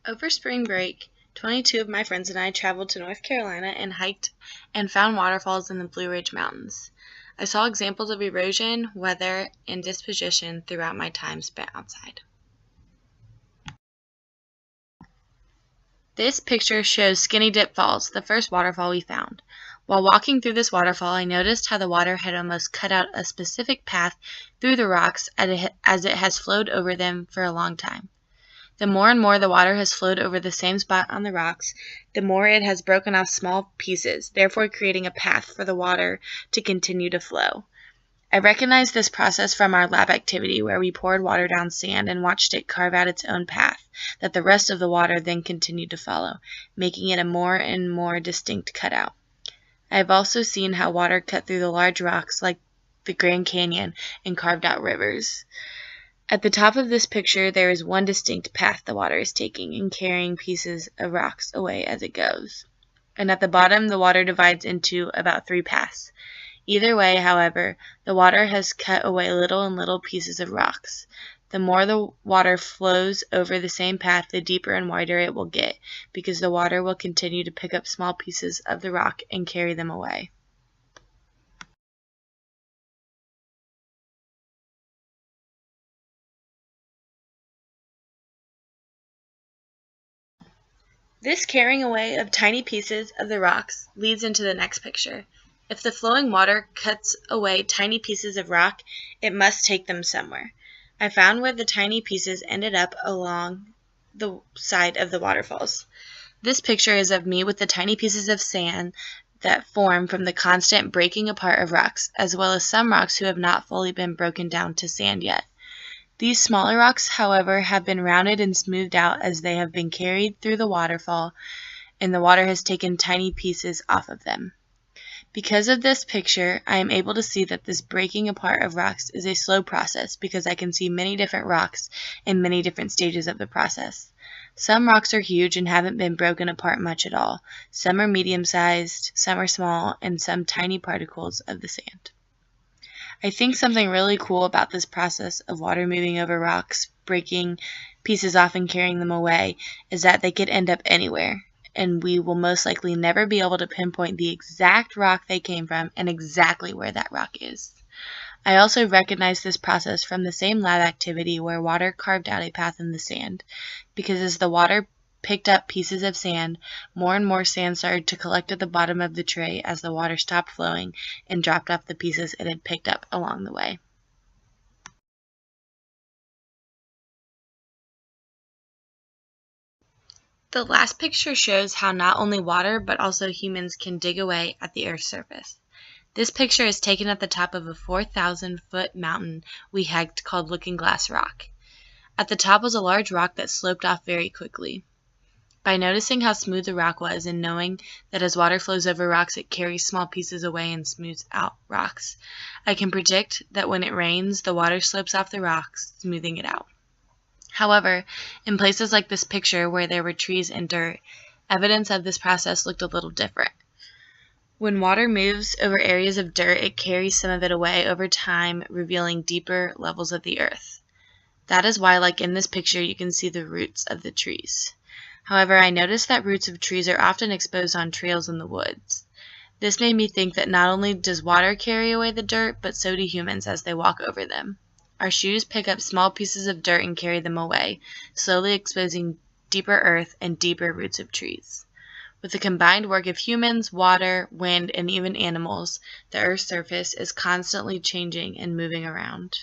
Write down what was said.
Over spring break, 22 of my friends and I traveled to North Carolina and hiked and found waterfalls in the Blue Ridge Mountains. I saw examples of erosion, weather, and disposition throughout my time spent outside. This picture shows Skinny Dip Falls, the first waterfall we found. While walking through this waterfall, I noticed how the water had almost cut out a specific path through the rocks as it has flowed over them for a long time. The more and more the water has flowed over the same spot on the rocks, the more it has broken off small pieces, therefore creating a path for the water to continue to flow. I recognized this process from our lab activity where we poured water down sand and watched it carve out its own path that the rest of the water then continued to follow, making it a more and more distinct cutout. I have also seen how water cut through the large rocks like the Grand Canyon and carved out rivers. At the top of this picture, there is one distinct path the water is taking and carrying pieces of rocks away as it goes. And at the bottom, the water divides into about 3 paths. Either way, however, the water has cut away little and little pieces of rocks. The more the water flows over the same path, the deeper and wider it will get, because the water will continue to pick up small pieces of the rock and carry them away. This carrying away of tiny pieces of the rocks leads into the next picture. If the flowing water cuts away tiny pieces of rock, it must take them somewhere. I found where the tiny pieces ended up along the side of the waterfalls. This picture is of me with the tiny pieces of sand that form from the constant breaking apart of rocks, as well as some rocks who have not fully been broken down to sand yet. These smaller rocks, however, have been rounded and smoothed out as they have been carried through the waterfall, and the water has taken tiny pieces off of them. Because of this picture, I am able to see that this breaking apart of rocks is a slow process because I can see many different rocks in many different stages of the process. Some rocks are huge and haven't been broken apart much at all. Some are medium-sized, some are small, and some tiny particles of the sand. I think something really cool about this process of water moving over rocks, breaking pieces off and carrying them away, is that they could end up anywhere, and we will most likely never be able to pinpoint the exact rock they came from and exactly where that rock is. I also recognize this process from the same lab activity where water carved out a path in the sand, because as the water picked up pieces of sand, more and more sand started to collect at the bottom of the tray as the water stopped flowing and dropped off the pieces it had picked up along the way. The last picture shows how not only water but also humans can dig away at the Earth's surface. This picture is taken at the top of a 4,000-foot mountain we hiked called Looking Glass Rock. At the top was a large rock that sloped off very quickly. By noticing how smooth the rock was and knowing that as water flows over rocks it carries small pieces away and smooths out rocks, I can predict that when it rains the water slopes off the rocks, smoothing it out. However, in places like this picture where there were trees and dirt, evidence of this process looked a little different. When water moves over areas of dirt, it carries some of it away over time, revealing deeper levels of the earth. That is why, like in this picture, you can see the roots of the trees. However, I noticed that roots of trees are often exposed on trails in the woods. This made me think that not only does water carry away the dirt, but so do humans as they walk over them. Our shoes pick up small pieces of dirt and carry them away, slowly exposing deeper earth and deeper roots of trees. With the combined work of humans, water, wind, and even animals, the Earth's surface is constantly changing and moving around.